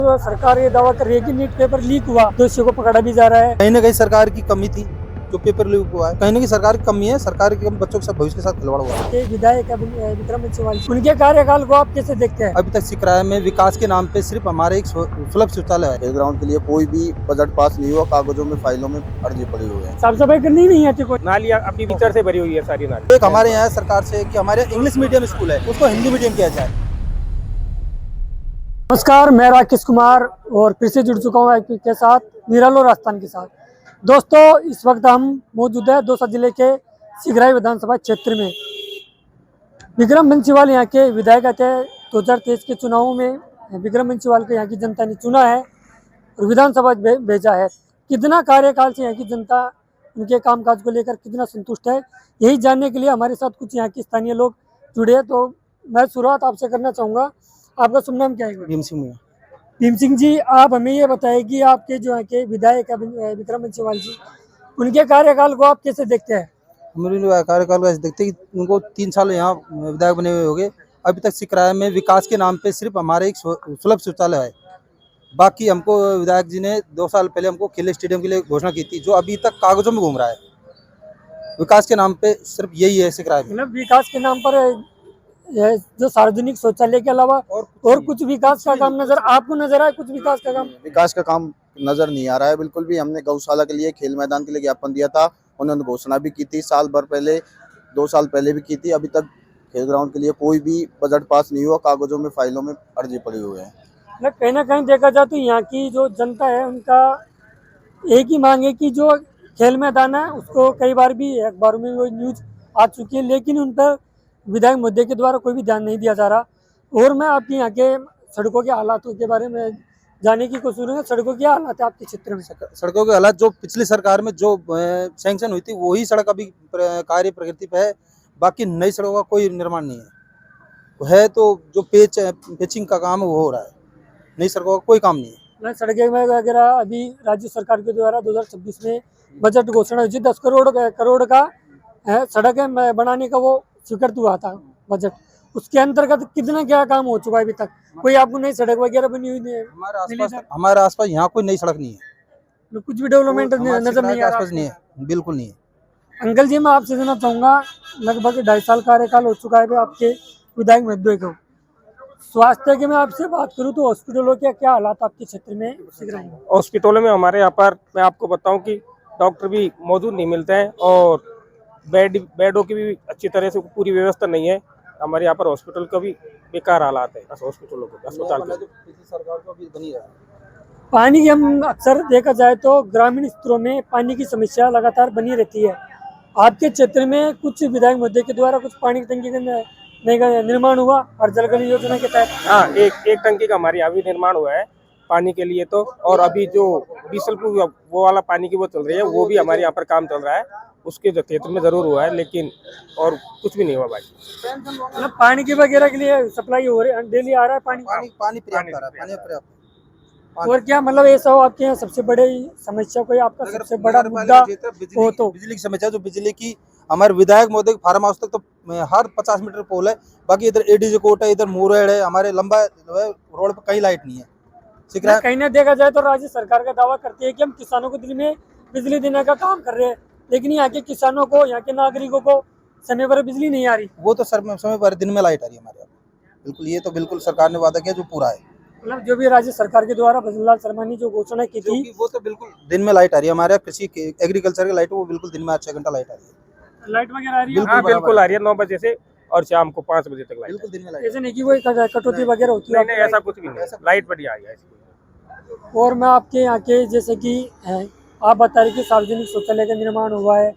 तो सरकार ये दावा कर रही है कि नीट पेपर लीक हुआ, दोषियों को पकड़ा भी जा रहा है। कहीं ना कहीं सरकार की कमी थी जो पेपर लीक हुआ है। कहीं ना कहीं सरकार की कमी है, सरकार के बच्चों के साथ भविष्य के साथ खिलवाड़ हुआ है। विधायक विक्रम सिंह, उनके कार्यकाल को आप कैसे देखते हैं? अभी तक सिकराय में विकास के नाम पे सिर्फ हमारे एक सुलभ शौचालय है। खेल ग्राउंड के लिए कोई भी बजट पास नहीं हुआ, कागजों में फाइलों में अर्जी पड़ी हुई है। साफ सफाई करनी नहीं आती कोई। नालियाँ अपनी भीतर से भरी हुई है सारी नाली। एक हमारे यहाँ सरकार से कि हमारे इंग्लिश मीडियम स्कूल है उसको हिंदी मीडियम किया जाए। नमस्कार, मैं राकेश कुमार और फिर से जुड़ चुका हूँ के साथ निरालो राजस्थान के साथ। दोस्तों, इस वक्त हम मौजूद है दौसा जिले के सिगराई विधानसभा क्षेत्र में। विक्रम बंसीवाल यहाँ के विधायक थे। 2023 के चुनावों में विक्रम बंसीवाल को यहाँ की जनता ने चुना है और विधानसभा भेजा है। कितना कार्यकाल से यहाँ की जनता उनके कामकाज को लेकर कितना संतुष्ट है, यही जानने के लिए हमारे साथ कुछ यहाँ के स्थानीय लोग जुड़े हैं। तो मैं शुरुआत आपसे करना चाहूँगा। आपका शुभ नाम क्या है? भीम सिंह भीम सिंह जी, आप हमें ये बताएं कि आपके जो है के विधायक विक्रम बंसीवाल जी, उनके कार्यकाल को आप कैसे देखते हैं? हमारे कार्यकाल को ऐसे देखते हैं कि उनको 3 साल यहाँ विधायक बने हुए हो गए। अभी तक सिकराय में विकास के नाम पे सिर्फ हमारे एक सुलभ शौचालय है। बाकी हमको विधायक जी ने 2 साल पहले हमको खेल स्टेडियम के लिए घोषणा की थी, जो अभी तक कागजों में घूम रहा है। विकास के नाम पे सिर्फ यही है सिकराय में। मतलब विकास के नाम पर जो सार्वजनिक शौचालय के अलावा और कुछ विकास का काम आपको नजर आए? कुछ विकास का काम? विकास का काम नजर नहीं आ रहा है बिल्कुल भी। हमने गौशाला के लिए, खेल मैदान के लिए ज्ञापन दिया था, उन्होंने घोषणा भी की थी साल भर पहले, 2 साल पहले भी की थी। अभी तक खेल ग्राउंड के लिए कोई भी बजट पास नहीं हुआ, कागजों में फाइलों में अर्जी पड़ी हुई है। मतलब कहीं ना कहीं देखा जाए तो यहाँ की जो जनता है उनका एक ही मांग है कि जो खेल मैदान है उसको कई बार भी अखबारों में वो न्यूज आ चुकी है, लेकिन उन पर विधायक मुद्दे के द्वारा कोई भी ध्यान नहीं दिया जा रहा। और मैं आपके यहाँ के सड़कों के हालातों के बारे में जानने की कोशिश करूँगा। सड़कों के हालात है आपके क्षेत्र में? सड़कों के हालात जो पिछली सरकार में जो सैंक्शन हुई थी वही सड़क अभी कार्य प्रगति पे है। बाकी नई सड़कों का कोई निर्माण नहीं है तो जो पेचिंग का काम है वो हो रहा है। नई सड़कों का कोई काम नहीं है। सड़कें वगैरह अभी राज्य सरकार के द्वारा 2026 में बजट घोषणा हुई थी, 10 करोड़ का सड़क बनाने का वो स्वीकृत हुआ था बजट। उसके अंतर्गत कितना क्या काम हो चुका है अभी तक? कोई आपको नई सड़क वगैरह बनी हुई नहीं है? हमारे आसपास यहाँ कोई नई सड़क नहीं है। कुछ भी डेवलपमेंट नजर नहीं आ रहा? नहीं है, बिल्कुल नहीं है। अंकल जी, मैं आपसे जानना चाहूँगा, लगभग 2.5 साल कार्यकाल हो चुका है आपके विधायक महोदय को। स्वास्थ्य की मैं आपसे बात करूँ तो हॉस्पिटलों के क्या हालात आपके क्षेत्र में? हॉस्पिटलों में हमारे यहाँ पर मैं आपको बताऊं कि डॉक्टर भी मौजूद नहीं मिलते हैं और बेडों की भी अच्छी तरह से पूरी व्यवस्था नहीं है। हमारे यहाँ पर हॉस्पिटल का भी बेकार हालात है। हॉस्पिटलों के अस्पताल के पानी की हम अक्सर देखा जाए तो ग्रामीण क्षेत्रों में पानी की समस्या लगातार बनी रहती है। आपके क्षेत्र में कुछ विधायक मुद्दे के द्वारा कुछ पानी की टंकी का निर्माण हुआ और जल गण योजना के तहत? हाँ, एक टंकी का हमारे यहाँ भी निर्माण हुआ है पानी के लिए तो। और अभी जो बीसलपुर वो वाला पानी की वो चल रही है, वो भी हमारे यहाँ पर काम चल रहा है। उसके जो क्षेत्र में जरूर हुआ है, लेकिन और कुछ भी नहीं हुआ भाई। मतलब पानी की वगैरह के लिए सप्लाई हो रही है, डेली आ रहा है पानी पर्याप्त आ रहा है, पानी पर्याप्त। और क्या मतलब ऐसा हो आपके यहाँ सबसे बड़े समस्या कोई आपका सबसे बड़ा मुद्दा हो तो? बिजली की समस्या, जो बिजली की हमारे विधायक महोदय फार्म हाउस तक तो हर 50 मीटर पोल है। बाकी इधर एडीजे कोट है, इधर मोरेड़ है, हमारे लंबा रोड पर कहीं लाइट नहीं है। कहीं ना देखा जाए तो राज्य सरकार का दावा करती है कि हम किसानों को दिन में बिजली देने का काम कर रहे हैं, लेकिन यहाँ के किसानों को, यहाँ के नागरिकों को समय पर बिजली नहीं आ रही। वो तो समय पर दिन में लाइट आ रही है हमारे यहाँ। बिल्कुल, ये तो बिल्कुल सरकार ने वादा किया जो पूरा है। मतलब जो भी राज्य सरकार के द्वारा भजनलाल शर्मा ने जो घोषणा की थी, वो तो बिल्कुल दिन में लाइट आ रही है। हमारे कृषि एग्रीकल्चर की लाइट वो बिल्कुल दिन में 6 घंटा लाइट आ रही है। लाइट वगैरह आ रही है? हाँ, बिल्कुल आ रही है, 9 बजे से और शाम को 5 बजे तक लाइट। बिल्कुल दिन में लाइट। ऐसे नहीं कि कोई कटौती वगैरह होती है? नहीं, ऐसा कुछ भी नहीं, लाइट बढ़िया आई है। और मैं आपके यहाँ के जैसे कि आप बता रहे कि सार्वजनिक शौचालय का निर्माण हुआ है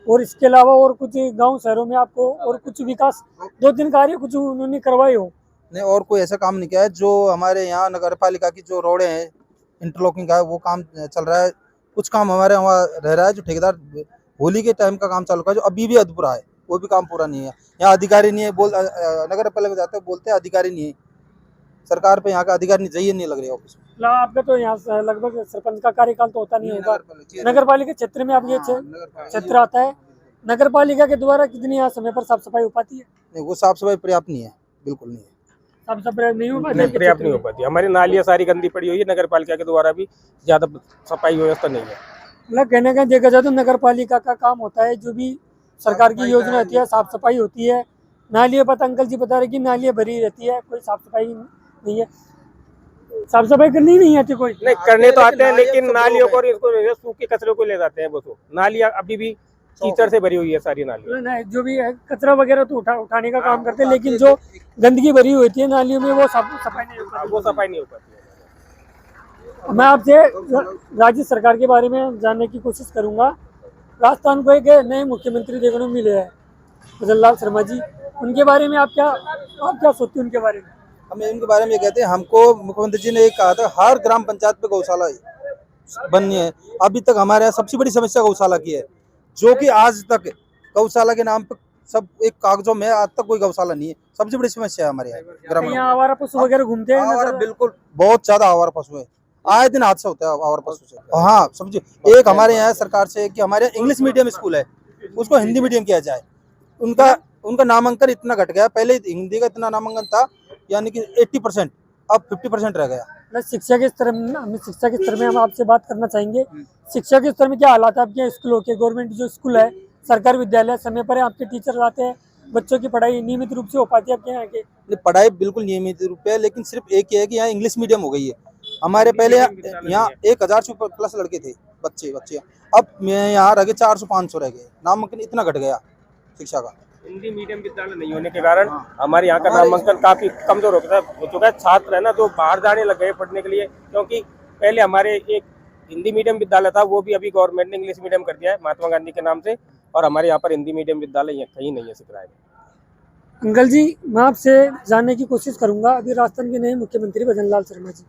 और इसके अलावा और कुछ गांव शहरों में आपको और कुछ विकास 2-3 कार्य कुछ उन्होंने करवाए हो? नहीं, और कोई ऐसा काम नहीं किया है। जो हमारे यहाँ नगर पालिका की जो रोडें हैं, इंटरलॉकिंग का वो काम चल रहा है। कुछ काम हमारे वहाँ रह रहा है, जो ठेकेदार होली के टाइम का काम चालू का, जो अभी भी अधूरा है, वो भी काम पूरा नहीं है। यहाँ अधिकारी नहीं है, नगर पालिका जाते हैं बोलते हैं अधिकारी नहीं है। सरकार पे यहाँ का अधिकारी नहीं चाहिए, नहीं लग रही ऑफिस में। आपका तो यहाँ लगभग सरपंच का कार्यकाल तो होता नहीं होगा। नगर पालिका क्षेत्र में आप ये क्षेत्र आता है, नगर पालिका के द्वारा कितनी यहाँ समय पर साफ सफाई हो पाती है? नहीं, वो साफ सफाई पर्याप्त नहीं है, बिल्कुल नहीं है। साफ सफाई नहीं हो पाती नहीं, आपके पर्याप्त क्षेत्र नहीं हो में? पाती। हमारी नालियाँ सारी गंदी पड़ी हुई है, नगर पालिका के द्वारा भी ज्यादा सफाई व्यवस्था नहीं है। मतलब कहने का देखा जाए तो नगर पालिका का काम होता है, जो भी सरकार की योजना होती है, साफ सफाई होती है। नालियों पर अंकल जी बता रहे कि नालियाँ भरी रहती है, कोई साफ सफाई नहीं है। साफ सफाई करनी नहीं आती कोई। नहीं, करने तो आते हैं, लेकिन नालियों को और इसको सूखे कचरे को ले जाते हैं वो। तो नालियाँ अभी भी कीचड़ से भरी हुई है सारी नालियाँ। नहीं, जो भी है कचरा वगैरह तो उठाने का काम करते हैं, लेकिन जो गंदगी भरी होती है नालियों में वो साफ सफाई नहीं हो पाती। वो सफाई नहीं हो पाती है। मैं आपसे राज्य सरकार के बारे में जानने की कोशिश करूंगा। राजस्थान को एक नए मुख्यमंत्री देखने को मिले हैं, भजन लाल शर्मा जी। उनके बारे में आप क्या सोचते हैं उनके बारे में? हम इनके बारे में ये कहते हैं, हमको मुख्यमंत्री जी ने एक कहा था हर ग्राम पंचायत पे गौशाला बननी है। अभी तक हमारे यहाँ सबसे बड़ी समस्या गौशाला की है, जो कि आज तक गौशाला के नाम पे सब एक कागजों में आज तक कोई गौशाला नहीं है। सबसे बड़ी समस्या है हमारे यहाँ ग्रामीण। यहाँ आवारा पशु वगैरह घूमते हैं आवारा नजर- बिल्कुल बहुत ज्यादा आवारा पशु है, आए दिन हादसा होता है आवारा पशु से। हाँ समझिए, एक हमारे यहाँ सरकार से कि हमारे इंग्लिश मीडियम स्कूल है, उसको हिंदी मीडियम किया जाए। उनका नामांकन इतना घट गया, पहले हिंदी का इतना नामांकन था यानी कि 80%, अब 50% रह गया। मतलब शिक्षा के स्तर में हम आपसे बात करना चाहेंगे। शिक्षा के स्तर में क्या हालात है आपके यहाँ स्कूलों के? गवर्नमेंट जो स्कूल है, सरकारी विद्यालय, समय पर आपके टीचर आते हैं, बच्चों की पढ़ाई नियमित रूप से हो पाती है आपके यहाँ के? पढ़ाई बिल्कुल नियमित रूप से है, लेकिन सिर्फ एक ही है कि यहाँ इंग्लिश मीडियम हो गई है। हमारे पहले यहाँ 1000 से प्लस लड़के थे, बच्चे, अब यहाँ रह गए 400-500 रह गए। नामांकन इतना घट गया शिक्षा का। हिंदी मीडियम विद्यालय नहीं होने के कारण हमारे यहाँ का नामांकन काफी कमजोर हो चुका है। छात्र है ना जो बाहर जाने लग गए पढ़ने के लिए, क्योंकि पहले हमारे एक हिंदी मीडियम विद्यालय था, वो भी अभी गवर्नमेंट ने इंग्लिश मीडियम कर दिया है महात्मा गांधी के नाम से, और हमारे यहाँ पर हिंदी मीडियम विद्यालय कहीं नहीं है सिकराए में। अंकल जी, मैं आपसे जानने की कोशिश करूंगा, अभी राजस्थान के नए मुख्यमंत्री भजन लाल शर्मा जी,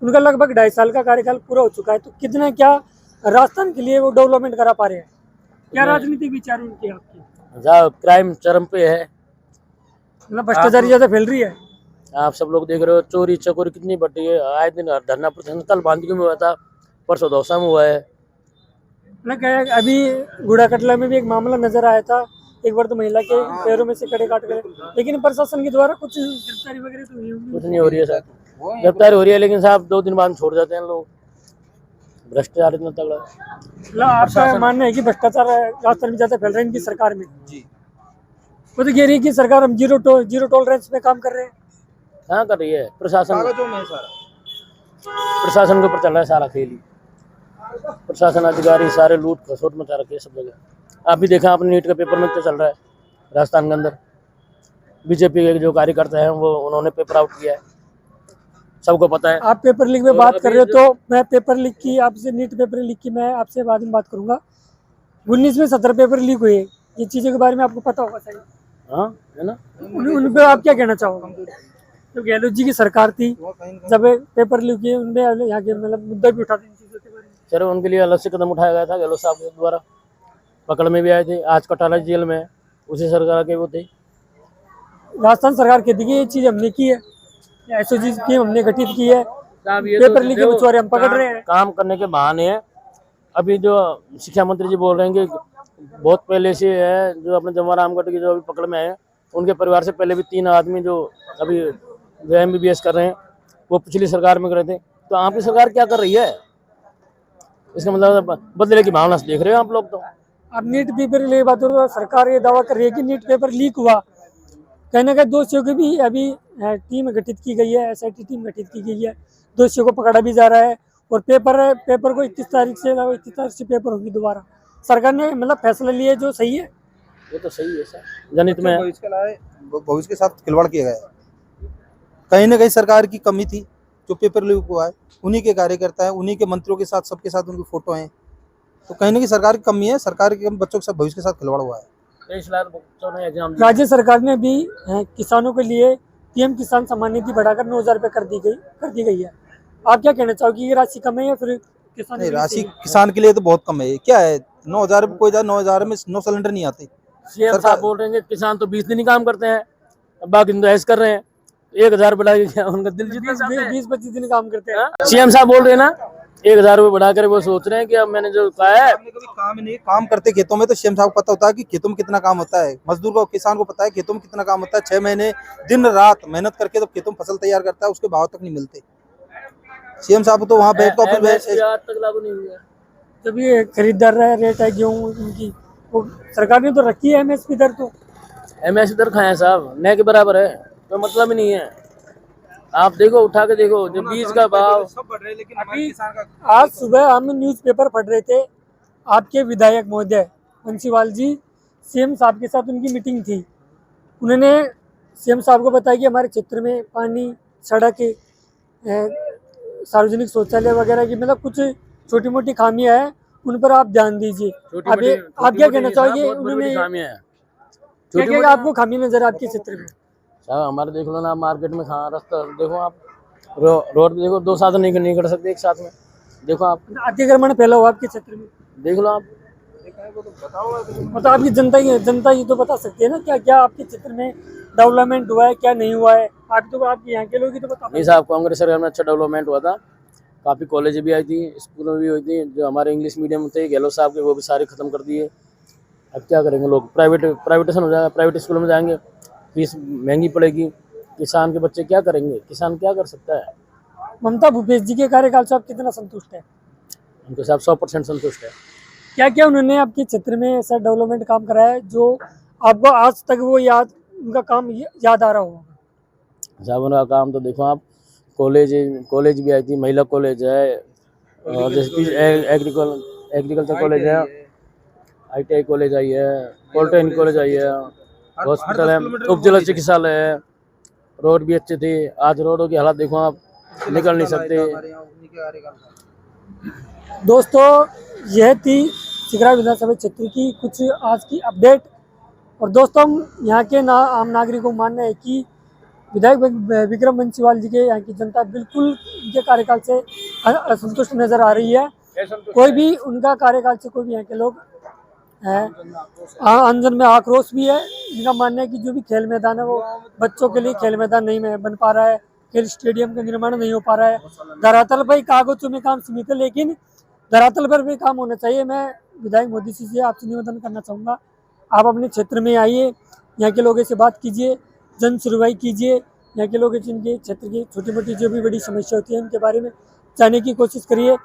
उनका लगभग 2.5 साल का कार्यकाल पूरा हो चुका है, तो कितना क्या राजस्थान के लिए वो डेवलपमेंट करा पा रहे हैं? क्या राजनीतिक विचार उनके आपके? जहाँ क्राइम चरम पे है, मतलब भ्रष्टाचारी ज्यादा फैल रही है। आप सब लोग देख रहे हो, चोरी चकोरी कितनी बढ़ी है। आए दिन धरना प्रदर्शन कल बांधगी में हुआ था, परसों दौसा में हुआ है। मतलब क्या है, अभी गुड़ा कटला में भी एक मामला नजर आया था, एक बार तो महिला के पैरों में से कड़े काट गए, लेकिन प्रशासन के द्वारा कुछ गिरफ्तारी वगैरह तो हुई होंगी? कुछ नहीं हो रही है सर, गिरफ्तारी हो रही है, लेकिन साहब 2 दिन बाद छोड़ जाते हैं लोग। भ्रष्टाचार इतना तगड़ा है। मतलब आपका मानना है कि भ्रष्टाचार राजस्थान में ज्यादा फैल रहा है इनकी सरकार में? जी, वो तो कह रही है कि सरकार हम जीरो टॉलरेंस पे काम कर रहे हैं। कहाँ कर रही है? प्रशासन कागजों में है सारा। प्रशासन के ऊपर चल रहा है सारा खेल ही। प्रशासन अधिकारी सारे लूट खसोट मचा रखे हैं सब जगह। आप भी देखा आपने, नीट का पेपर में क्या चल रहा है राजस्थान के अंदर। बीजेपी के जो कार्यकर्ता हैं वो उन्होंने पेपर आउट किया है, सबको पता है। आप पेपर लीक में बात कर रहे हो, तो मैं पेपर लीक की आपसे, नीट पेपर लीक की मैं आपसे बाद में बात करूंगा। 19 में 17 पेपर लीक हुए, ये चीज़ों के बारे में आपको पता होगा सही? हाँ है ना। उन पे आप क्या कहना चाहोगे? जो गहलोत जी की सरकार थी, जब पेपर लीक हुए, उनमें यहाँ के मतलब मुद्दा भी उठाते इन चीज़ों के बारे में? सर उनके लिए अलग से कदम उठाया गया था, गहलोत साहब के द्वारा। पकड़ में भी आए थे, आज कटाला जेल में है, उसी सरकार के वो थे। राजस्थान सरकार कहती है ये चीज़ हमने की है, एसओजी की हमने गठित की है, पेपर लीक के मछुआरे हम पकड़ रहे हैं। काम करने के बहाने हैं। अभी जो शिक्षा मंत्री जी बोल रहे हैं कि बहुत पहले से है, जो अपने जमवारामगढ़ की जो अभी पकड़ में है, उनके परिवार से पहले भी 3 आदमी जो अभी MBBS कर रहे हैं, वो पिछली सरकार में करे थे। तो आपकी सरकार क्या कर रही है? इसका मतलब बदले की भावना से देख रहे हो आप लोग। तो अब नीट पेपर लीक बात हो, सरकार ये दावा कर रही है कि नीट पेपर लीक हुआ, कहने का दोषियों की भी अभी टीम गठित की गई है, SIT टीम गठित की गई है, दोषियों को पकड़ा भी जा रहा है, और पेपर को 21 तारीख से पेपर होगी दोबारा। सरकार ने मतलब फैसला लिया जो सही है। वो तो सही है सर, जनित में है। भविष्य के साथ खिलवाड़ किया गया है। कहीं ना कहीं सरकार की कमी थी, जो पेपर लीक हुआ है, उन्हीं के कार्यकर्ता है, उन्हीं के मंत्रियों के साथ, सबके साथ उनकी फोटो हैं। तो कहीं ना कहीं सरकार की कमी है, सरकार के बच्चों के साथ भविष्य के साथ खिलवाड़ हुआ है। 23 लाख बच्चों ने एग्जाम राज्य सरकार ने भी किसानों के लिए PM किसान सम्मान निधि बढ़ाकर 9,000 रुपये कर दी गई है। आप क्या कहना चाहोगे, ये राशि कम है या फिर किसान? नहीं, राशि किसान के लिए तो बहुत कम है। क्या है 9,000 रुपये, कोई 9,000 में 9 सिलेंडर नहीं आते। CM साहब बोल रहे हैं कि किसान तो 20 दिन ही काम करते हैं, बाकी दिन तो ऐसे कर रहे हैं। 1,000 बढ़ा के क्या उनका दिल जीतना चाहते हैं? 20-25 दिन काम करते हैं। CM साहब बोल रहे हैं ना 1000 रुपये बढ़ा कर वो सोच रहे हैं कि अब मैंने जो कहा है। हमने कभी काम ही नहीं, काम करते खेतों में तो सीएम साहब को पता होता है कि खेतों में कितना काम होता है, मजदूर को किसान को पता है खेतों में कितना काम होता है। 6 महीने दिन रात मेहनत करके तो खेतों में फसल तैयार करता है, उसके भाव तक नहीं मिलते। सीएम साहब तो वहाँ बैठ कर MSP आज तक लागू नहीं हुआ है। जब ये खरीदार रहा रेट है गेहूँ इनकी, वो सरकार ने तो रखी है MSP दर तो। MSP दर खाए साहब, न के बराबर है, कोई मतलब ही नहीं है। आप देखो, उठा के देखो, जो बीज का भाव सब बढ़ रहे हैं, लेकिन हमारे अभी किसान का आज सुबह हम न्यूज़पेपर पढ़ रहे थे, आपके विधायक महोदय बंसीवाल जी, सीएम साहब के साथ उनकी मीटिंग थी। उन्होंने सीएम साहब को बताया कि हमारे क्षेत्र में पानी, सड़क, सार्वजनिक शौचालय वगैरह की मतलब कुछ छोटी मोटी खामियां हैं, उन पर आप ध्यान दीजिए। अब ये आप क्या कहना चाहोगे? उन्होंने क्या क्या आपको खामी नजर आपके क्षेत्र में? साहब हमारे देख लो ना, मार्केट में कहाँ रास्ता देखो आप, रोड देखो, 2 साधन नहीं कर सकते एक साथ में। देखो आप, अतिक्रमण फैला हुआ आपके क्षेत्र में, देख लो आप। मतलब आपकी जनता ये तो बता सकती है ना क्या क्या आपके क्षेत्र में डेवलपमेंट हुआ है, क्या नहीं हुआ है। आप तो आपके यहाँ के लोग ही तो बता। नहीं साहब, कांग्रेस सरकार में अच्छा डेवलपमेंट हुआ था, काफ़ी कॉलेज भी आई थी, स्कूल में भी हुई थी। जो हमारे इंग्लिश मीडियम थे गहलोत साहब के, वो भी सारे खत्म कर दिए। अब क्या करेंगे लोग, प्राइवेटेशन हो जाएगा, प्राइवेट स्कूलों में जाएंगे, फीस महंगी पड़ेगी। किसान के बच्चे क्या करेंगे, किसान क्या कर सकता है। ममता भूपेश जी के कार्यकाल से आप कितना संतुष्ट है? उनके साथ 100% संतुष्ट है। क्या क्या उन्होंने आपके क्षेत्र में ऐसा डेवलपमेंट काम कराया है जो आपको आज तक वो उनका काम याद आ रहा होगा? साहब उनका काम तो देखो आप, कॉलेज भी आई थी, महिला कॉलेज है, और जैसे एग्रीकल्चर कॉलेज है, ITI कॉलेज आई है, पॉलिटेक्निक कॉलेज आई है, हॉस्पिटल है, उप जिला चिकित्सालय है, रोड भी अच्छे थे। आज रोडों की हालत देखो आप, निकल नहीं सकते। दोस्तों, यह थी सिगरा विधानसभा क्षेत्र की कुछ आज की अपडेट। और दोस्तों, हम यहाँ के आम नागरिकों को मानना है कि विधायक विक्रम बंसीवाल जी के यहाँ की जनता बिल्कुल उनके कार्यकाल से असंतुष्ट नजर आ रही है। कोई भी उनका कार्यकाल से कोई भी यहाँ के लोग अंजन में आक्रोश भी है। इनका मानना है कि जो भी खेल मैदान है वो बच्चों के लिए खेल मैदान नहीं बन पा रहा है, खेल स्टेडियम का निर्माण नहीं हो पा रहा है। धरातल पर कागजों में काम सीमित है, लेकिन धरातल पर भी काम होना चाहिए। मैं विधायक मोदी जी से आपसे निवेदन करना चाहूँगा, आप अपने क्षेत्र में आइए, यहाँ के लोगों से बात कीजिए, जन सुनवाई कीजिए, यहाँ के लोग जिनके क्षेत्र की छोटी मोटी जो भी बड़ी समस्या होती है उनके बारे में जानने की कोशिश करिए।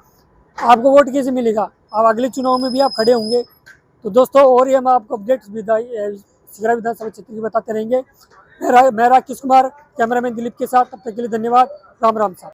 आपको वोट कैसे मिलेगा? आप अगले चुनाव में भी आप खड़े होंगे। तो दोस्तों, और ये हम आपको अपडेट्स सिगरा विधानसभा क्षेत्र की बताते रहेंगे। मैं राकेश कुमार, कैमरामैन दिलीप के साथ। तब तक के लिए धन्यवाद। राम राम साहब।